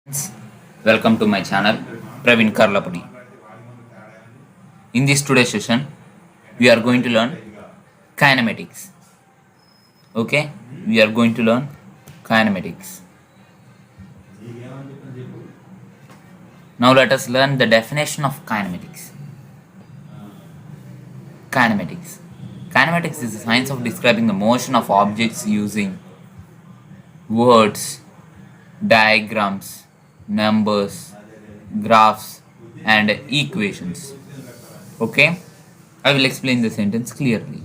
Friends, welcome to my channel Praveen Karlapudi. In this today's session, we are going to learn kinematics. Okay, we are going to learn kinematics. Now let us learn the definition of kinematics. Kinematics. Kinematics is the science of describing the motion of objects using words, diagrams, numbers, graphs, and equations. Okay, I will explain the sentence clearly.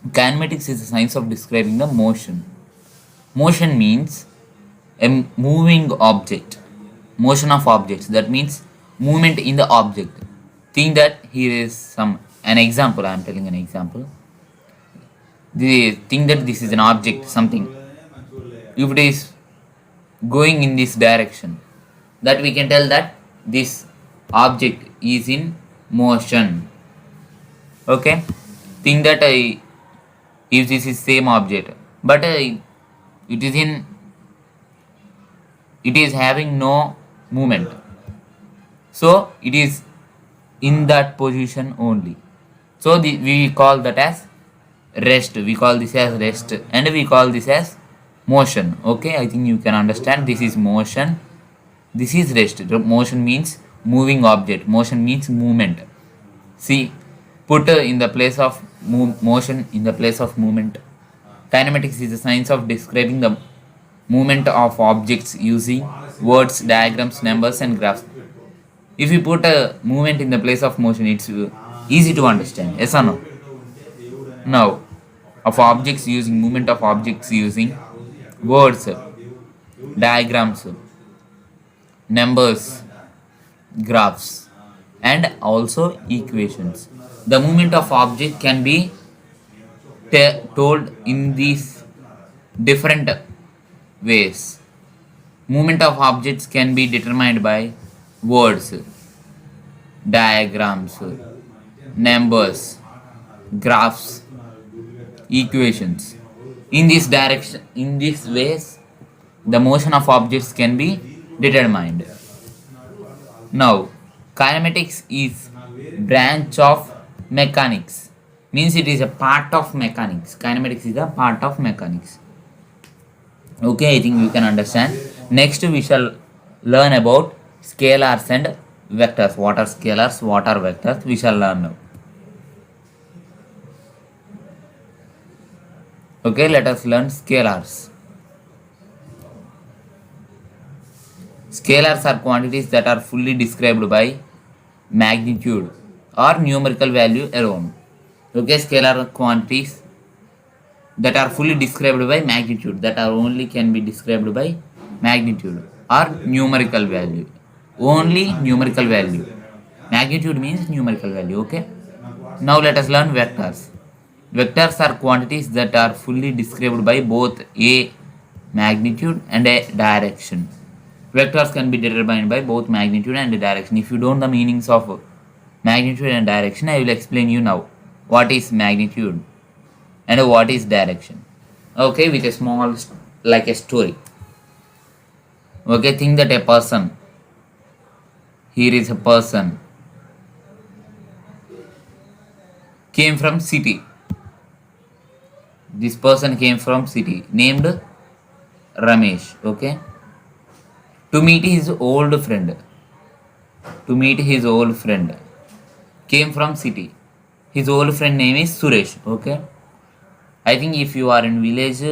Kinematics is the science of describing the motion. Motion means a moving object. Motion of objects. That means movement in the object. Think that here is an example. I am telling an example. Think that this is an object, something. If it is going in this direction, that we can tell that this object is in motion. Okay, think that if this is same object, but it is having no movement, so it is in that position only. So we call that as rest. We call this as rest, and we call this as motion. Okay, I think you can understand. This is motion, this is rest. Motion means moving object, motion means movement. See, put in the place of motion in the place of movement. Kinematics is the science of describing the movement of objects using words, diagrams, numbers, and graphs. If you put a movement in the place of motion, it's easy to understand. Yes or no? Now, of objects using movement of objects using words, diagrams, numbers, graphs, and also equations. The movement of object can be told in these different ways. Movement of objects can be determined by words, diagrams, numbers, graphs, equations. In this direction, in these ways, the motion of objects can be determined. Now, kinematics is branch of mechanics. Means it is a part of mechanics. Kinematics is a part of mechanics. Okay, I think you can understand. Next, we shall learn about scalars and vectors. What are scalars? What are vectors? We shall learn now. Okay, let us learn scalars. Scalars are quantities that are fully described by magnitude or numerical value alone. Okay, scalar quantities that are fully described by magnitude, that are only can be described by magnitude or numerical value. Only numerical value. Magnitude means numerical value. Okay. Now let us learn vectors. Vectors are quantities that are fully described by both a magnitude and a direction. Vectors can be determined by both magnitude and direction. If you don't know the meanings of magnitude and direction, I will explain you now what is magnitude and what is direction. Okay, with a small, like a story. Okay, think that a person, here is a person, came from city. This person came from city named Ramesh. Okay, to meet his old friend. To meet his old friend, came from city. His old friend name is Suresh. Okay, I think if you are in village,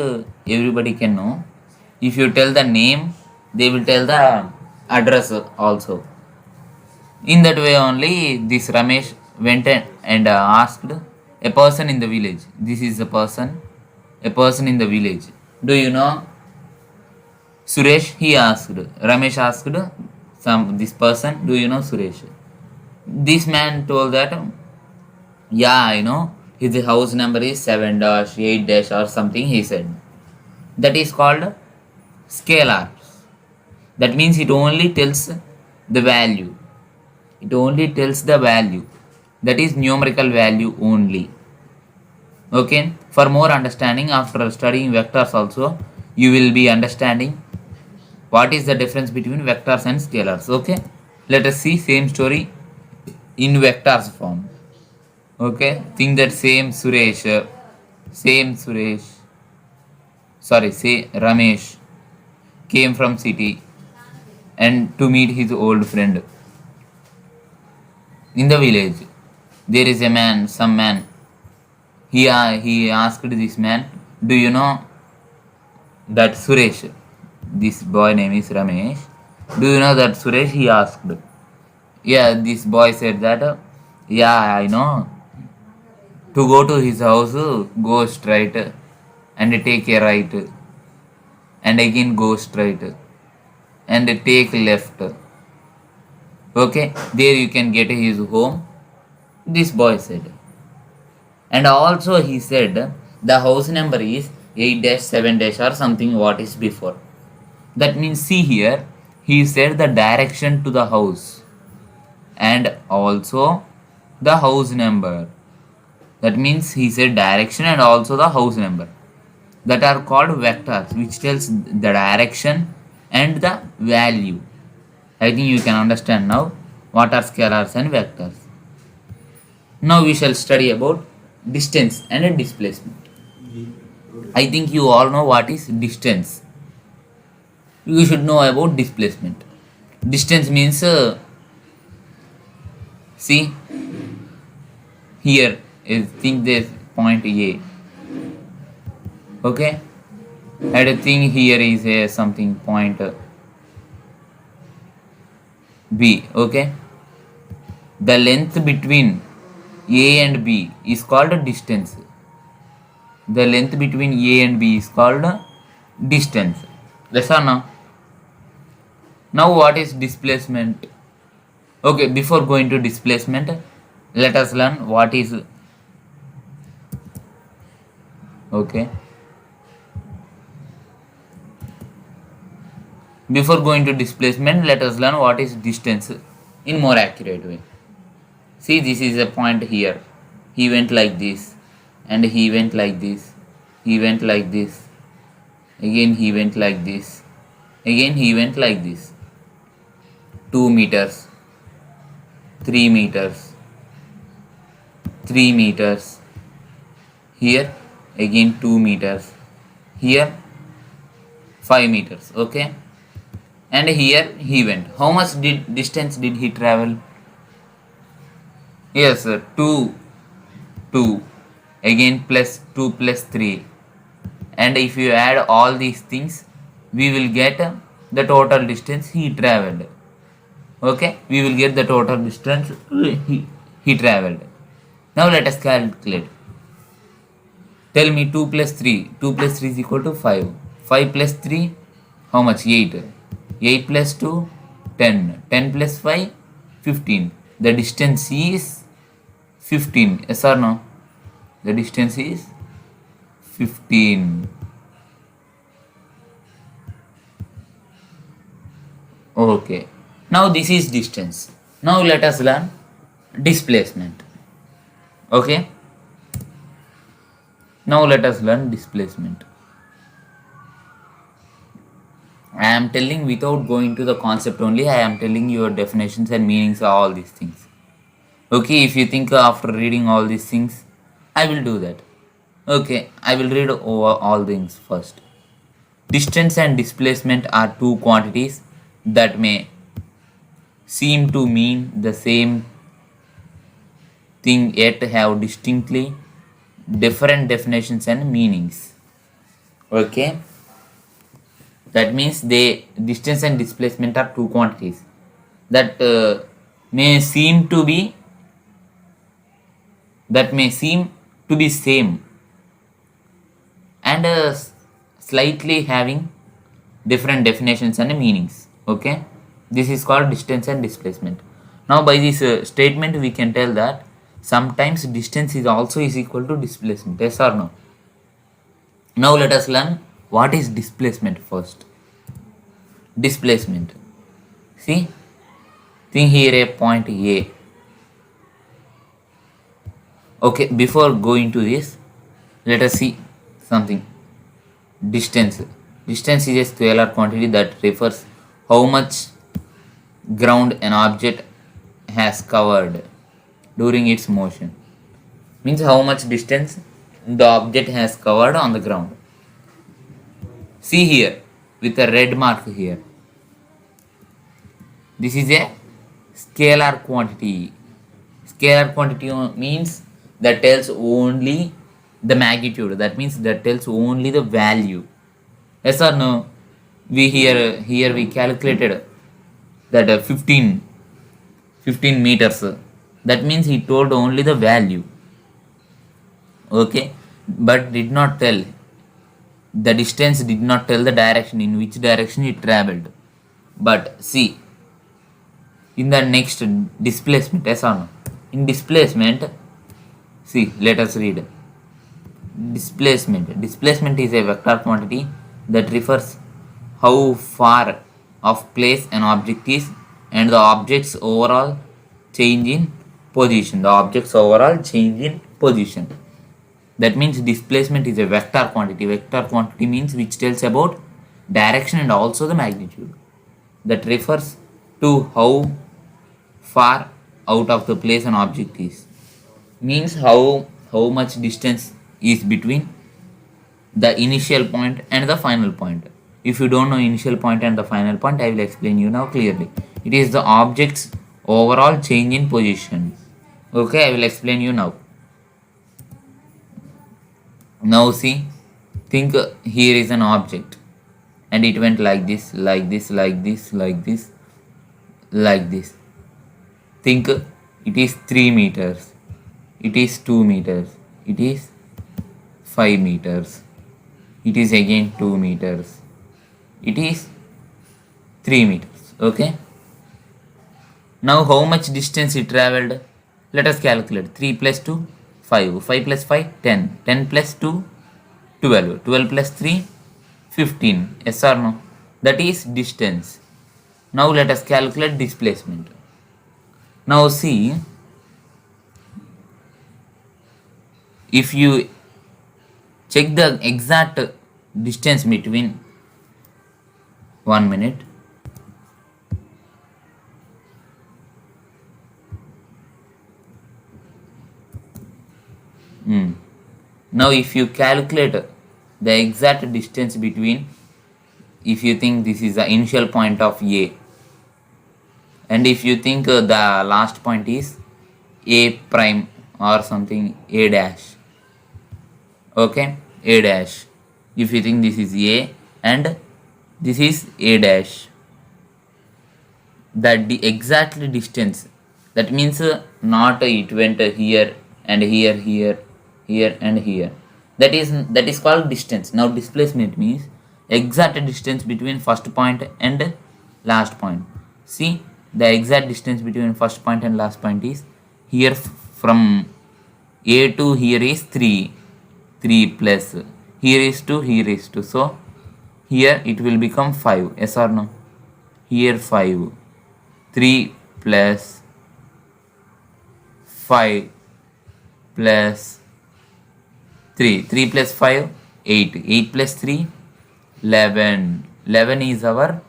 everybody can know. If you tell the name, they will tell the address also. In that way only, this Ramesh went and asked a person in the village. This is a person in the village. Do you know Suresh? He asked. Ramesh asked this person, do you know Suresh? This man told that, yeah, I know. His house number is 7 8 or something, he said. That is called scalar. That means it only tells the value. It only tells the value. That is numerical value only. Okay, for more understanding, after studying vectors also, you will be understanding What is the difference between vectors and scalars? Okay, let us see same story in vectors form. Okay, think that same Suresh, sorry, say Ramesh came from city and to meet his old friend in the village. There is a man, some man. He asked this man, "Do you know that Suresh?" This boy name is Ramesh. "Do you know that Suresh?" He asked. Yeah, this boy said that. Yeah, I know. To go to his house, go straight and take a right, and again go straight and take left. Okay, there you can get his home. This boy said. And also he said the house number is 8 dash 7 dash or something what is before. That means see here he said the direction to the house and also the house number. That means he said direction and also the house number. That are called vectors which tells the direction and the value. I think you can understand now what are scalars and vectors. Now we shall study about distance and displacement. I think you all know what is distance. You should know about displacement. Distance means see here is think this point A. Okay, and think here is a something point B. Okay, the length between A and B is called distance. The length between A and B is called distance. Yes or no? Now what is displacement? Okay, before going to displacement, let us learn what is. Okay. Before going to displacement, let us learn what is distance in more accurate way. See, this is a point here. He went like this, and he went like this. He went like this. Again, he went like this. Again, he went like this. 2 meters, 3 meters, 3 meters. Here, again 2 meters. Here, 5 meters. Okay. And here he went. How much distance did he travel? Yes, sir. 2 again plus 2 plus 3, and if you add all these things we will get the total distance he traveled. Okay, we will get the total distance he traveled. Now let us calculate. Tell me 2 plus 3. 2 plus 3 is equal to 5. 5 plus 3, how much? 8. 8 plus 2, 10. 10 plus 5, 15. The distance is 15. Yes or no? The distance is 15. Okay. Now this is distance. Now let us learn displacement. Okay. Now let us learn displacement. I am telling without going to the concept only. I am telling your definitions and meanings of all these things. Okay, if you think after reading all these things, I will do that. Okay, I will read over all things first. Distance and displacement are two quantities that may seem to mean the same thing yet have distinctly different definitions and meanings. Okay, that means distance and displacement are two quantities that may seem to be same and slightly having different definitions and meanings. Okay, this is called distance and displacement. Now by this statement we can tell that sometimes distance is also is equal to displacement. Yes or no? Now let us learn what is displacement first. Displacement, see, think here a point A. Okay, before going to this, let us see something. Distance. Distance is a scalar quantity that refers how much ground an object has covered during its motion. Means how much distance the object has covered on the ground. See here with a red mark here. This is a scalar quantity. Scalar quantity means that tells only the magnitude. That means that tells only the value. Yes or no? We here we calculated that 15 meters. That means he told only the value. Okay, but did not tell the distance, did not tell the direction in which direction he traveled. But see in the next displacement, yes or no? In displacement, see, let us read. Displacement is a vector quantity that refers how far of place an object is and the object's overall change in position. The object's overall change in position. That means displacement is a vector quantity. Vector quantity means which tells about direction and also the magnitude. That refers to how far out of the place an object is. Means how much distance is between the initial point and the final point. If you don't know initial point and the final point, I will explain you now clearly. It is the object's overall change in position. Okay, I will explain you now. Now see, think here is an object and it went like this, like this, like this, like this, like this. Think it is 3 meters, it is 2 meters, it is 5 meters, it is again 2 meters, it is 3 meters. Okay. Now how much distance it traveled? Let us calculate. 3 plus 2, 5. 5 plus 5, 10. 10 plus 2, 12. 12 plus 3, 15. Yes or no? That is distance. Now let us calculate displacement. Now see, if you check the exact distance between 1 minute. Now if you calculate the exact distance between, if you think this is the initial point of A and if you think the last point is A prime or something, A dash, okay, A dash, if you think this is A and this is A dash, that the exact distance, that means not it went here and here, here and here, that is called distance. Now displacement means exact distance between first point and last point. See, the exact distance between first point and last point is here from A to here is 3 plus, here is 2, here is 2, so here it will become 5. Yes or no? Here 5, 3 plus 5 plus 3, 3 plus 5, 8, 8 plus 3, 11, 11 is our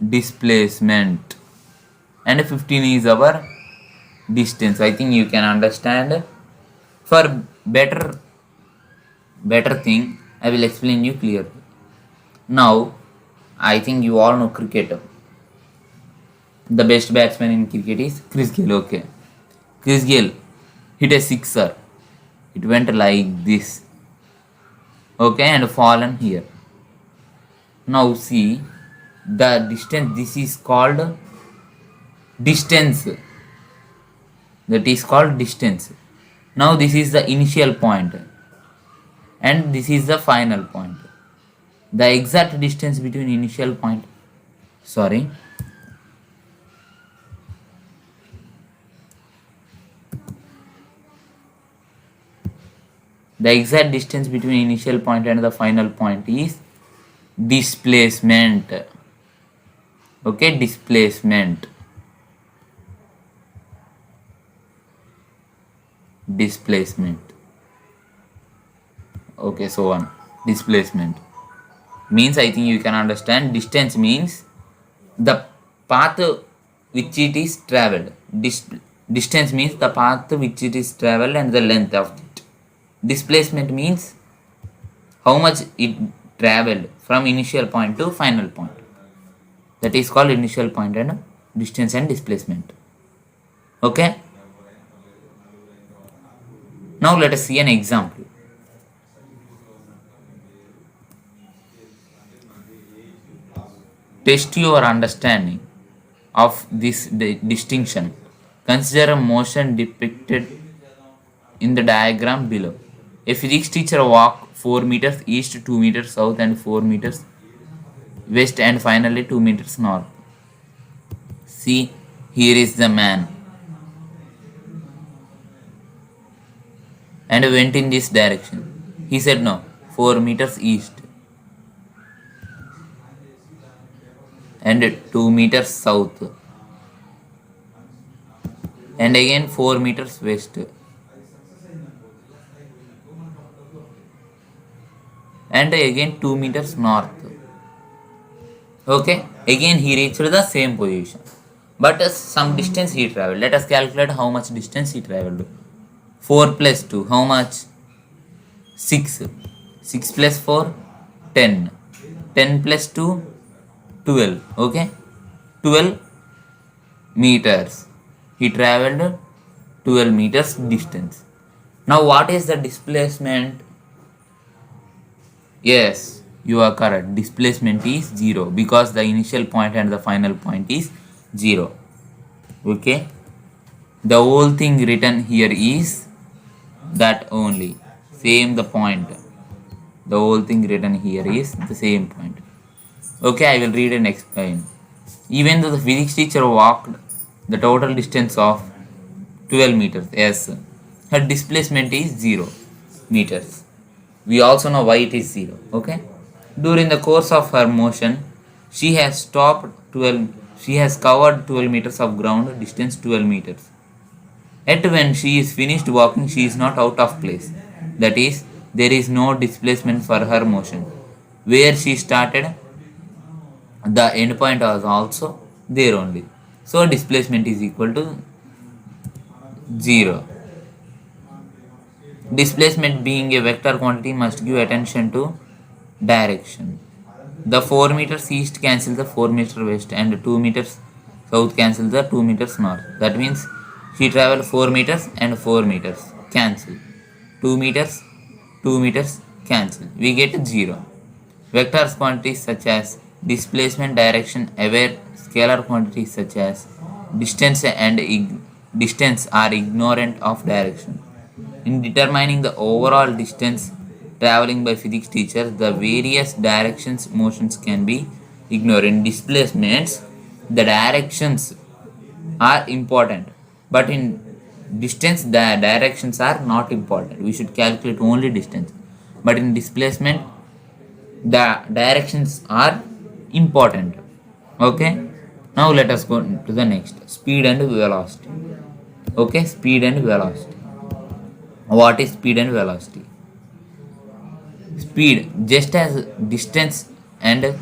displacement and 15 is our distance. I think you can understand. For better thing, I will explain you clearly. Now I think you all know cricket. The best batsman in cricket is Chris Gayle. Okay, Chris Gayle hit a sixer, it went like this, okay, and fallen here. Now see the distance, this is called distance, that is called distance. Now this is the initial point and this is the final point. The exact distance between initial point, sorry, the exact distance between initial point and the final point is displacement. Okay, displacement. Okay, so on, displacement. means I think you can understand. Distance means the path which it is traveled. Distance means the path which it is traveled and the length of it. Displacement means how much it traveled from initial point to final point. That is called initial point and distance and displacement. Okay. Now let us see an example. Test your understanding of this distinction. Consider a motion depicted in the diagram below. A physics teacher walked 4 meters east, 2 meters south, and 4 meters west, and finally 2 meters north. See, here is the man, and went in this direction. He said no, 4 meters east and 2 meters south, and again 4 meters west, and again 2 meters north. Okay, again he reached the same position, but some distance he traveled. Let us calculate how much distance he traveled. 4 plus 2, how much? 6. 6 plus 4, 10. 10 plus 2, 12. Okay, 12 meters. He traveled 12 meters distance. Now what is the displacement? Yes, you are correct. Displacement is 0 because the initial point and the final point is 0. Okay, the whole thing written here is that only. Same the point. The whole thing written here is the same point. Okay, I will read and explain. Even though the physics teacher walked the total distance of 12 meters, yes, her displacement is 0 meters. We also know why it is 0. Okay, during the course of her motion, she has covered 12 meters of ground distance, 12 meters. Yet when she is finished walking, she is not out of place. That is, there is no displacement for her motion. Where she started, the end point was also there only. So displacement is equal to 0. Displacement being a vector quantity must give attention to direction. The 4 meters east cancels the 4 meters west, and 2 meters south cancels the 2 meters north. That means she traveled 4 meters and 4 meters cancel. 2 meters, 2 meters cancel. We get 0. Vectors quantities such as displacement, direction, aware, scalar quantities such as distance and distance are ignorant of direction. In determining the overall distance traveling by physics teachers, the various directions motions can be ignored. In displacements, the directions are important, but in distance, the directions are not important. We should calculate only distance, but in displacement, the directions are important. Okay, now let us go to the next, speed and velocity. Okay, speed and velocity. What is speed and velocity? Speed, just as distance and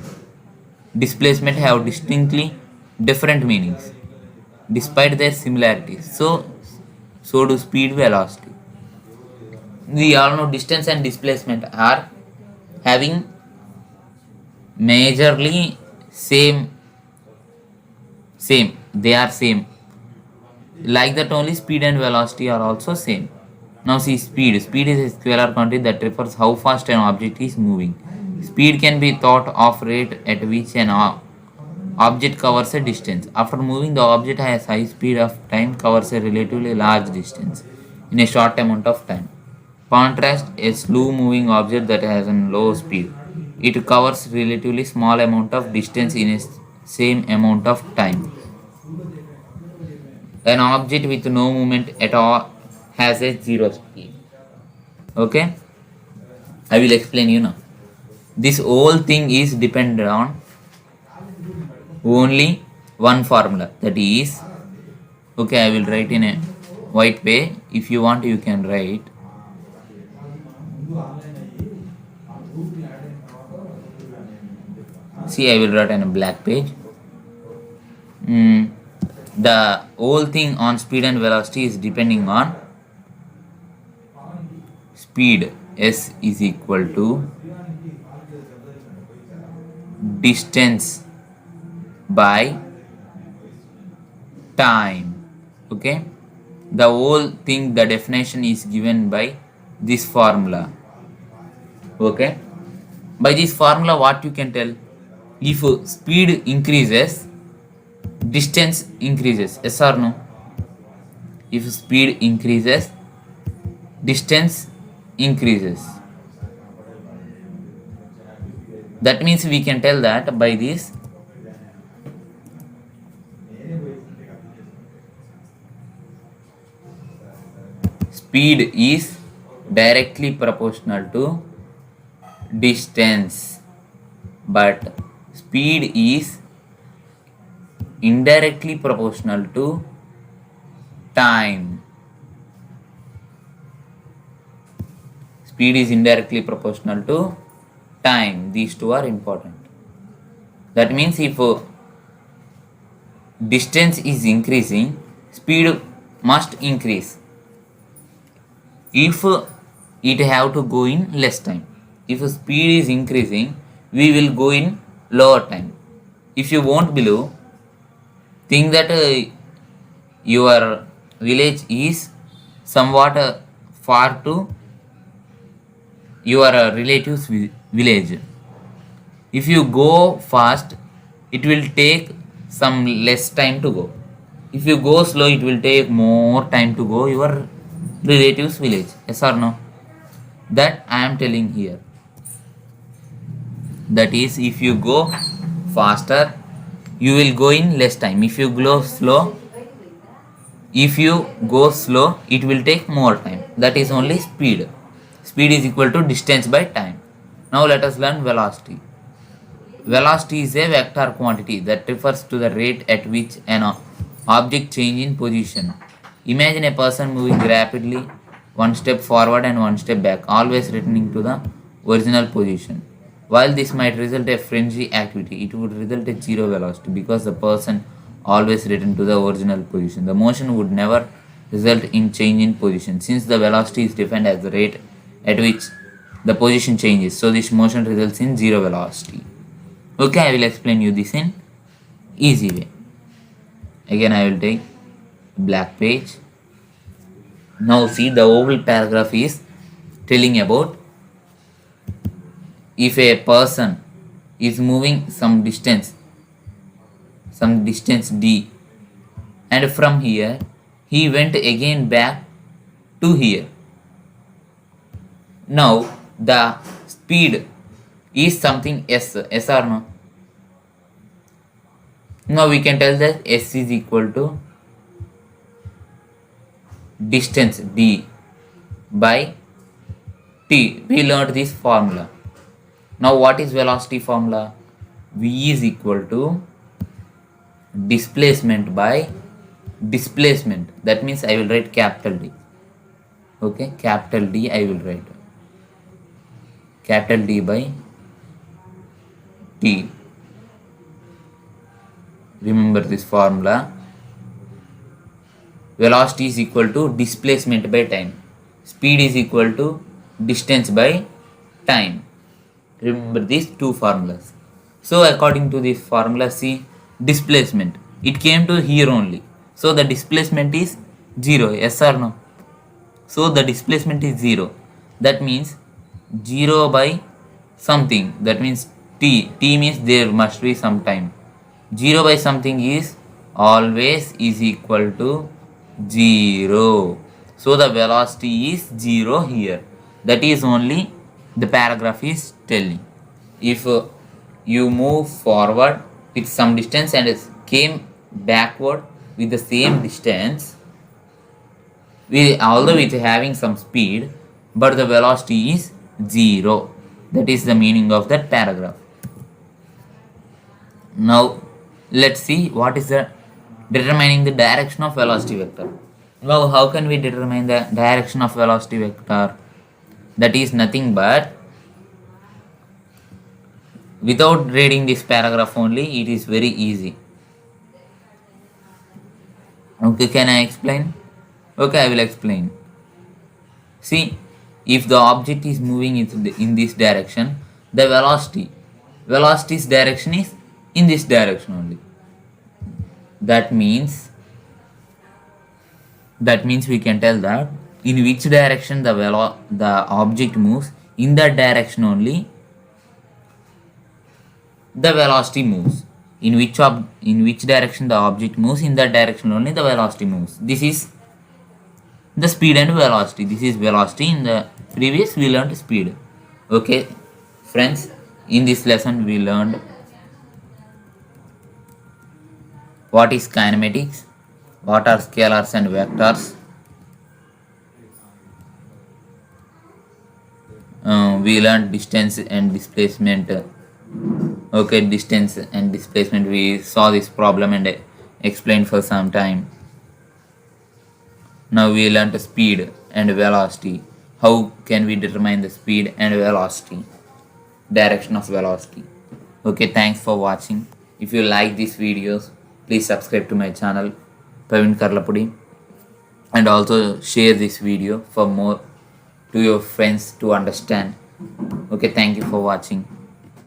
displacement have distinctly different meanings despite their similarities, so do speed, velocity. We all know distance and displacement are having majorly same, they are same. Like that only speed and velocity are also same. Now see, speed is a scalar quantity that refers how fast an object is moving. Speed can be thought of rate at which an object covers a distance. After moving, the object has high speed of time covers a relatively large distance in a short amount of time. Contrast a slow moving object that has a low speed. It covers relatively small amount of distance in a same amount of time. An object with no movement at all has a zero speed. Okay, I will explain you now. This whole thing is dependent on only one formula, that is, okay, I will write in a white way. If you want, you can write. See, I will write on a black page. The whole thing on speed and velocity is depending on speed. S is equal to distance by time. Okay, the whole thing, the definition is given by this formula. Okay, by this formula what you can tell, if speed increases, distance increases. Yes or no? If speed increases, distance increases. That means we can tell that by this speed is directly proportional to distance, but speed is indirectly proportional to time. Speed is indirectly proportional to time. These two are important. That means if distance is increasing, speed must increase. If it have to go in less time. If speed is increasing, we will go in lower time. If you won't believe, think that your village is somewhat far to your relative's village. If you go fast, it will take some less time to go. If you go slow, it will take more time to go your relative's village. Yes or no? That I am telling here. That is, if you go faster, you will go in less time. If you go slow, it will take more time. That is only speed. Speed is equal to distance by time. Now let us learn velocity. Velocity is a vector quantity that refers to the rate at which an object changes in position. Imagine a person moving rapidly, one step forward and one step back, always returning to the original position. While this might result in frenzy activity, it would result in zero velocity because the person always return to the original position. The motion would never result in change in position since the velocity is defined as the rate at which the position changes. So this motion results in zero velocity. Okay, I will explain you this in easy way. Again, I will take black page. Now see, the whole paragraph is telling about if a person is moving some distance d, and from here he went again back to here. Now the speed is something s or no? Now we can tell that s is equal to distance d by t. We learned this formula. Now what is velocity formula? V is equal to displacement by displacement. That means I will write capital D. Okay, capital D I will write. Capital D by T. Remember this formula. Velocity is equal to displacement by time. Speed is equal to distance by time. Remember these two formulas. So according to this formula, see, displacement, it came to here only. So the displacement is 0. Yes or no? So the displacement is 0. That means 0 by something. That means t. T means there must be some time. 0 by something is always is equal to 0. So the velocity is 0 here. That is only the paragraph is telling. If you move forward with some distance and came backward with the same distance, although with having some speed, but the velocity is 0. That is the meaning of that paragraph. Now let's see what is the determining the direction of velocity vector. Now how can we determine the direction of velocity vector? That is nothing but Without reading this paragraph only, it is very easy. Okay, can I explain? Okay, I will explain. See, if the object is moving in this direction, the velocity's direction is in this direction only. That means we can tell that in which direction the object moves, in that direction only the velocity moves. In which direction the object moves, in that direction only the velocity moves. This is the speed and velocity. This is velocity. In the previous we learned speed. Okay, friends, in this lesson we learned what is kinematics, what are scalars and vectors. We learned distance and displacement. Okay, distance and displacement, we saw this problem and explained for some time. Now we learned speed and velocity. How can we determine the speed and velocity, direction of velocity? Okay, thanks for watching. If you like these videos, please subscribe to my channel, Praveen Karlapudi, and also share this video for more to your friends to understand. Okay, thank you for watching.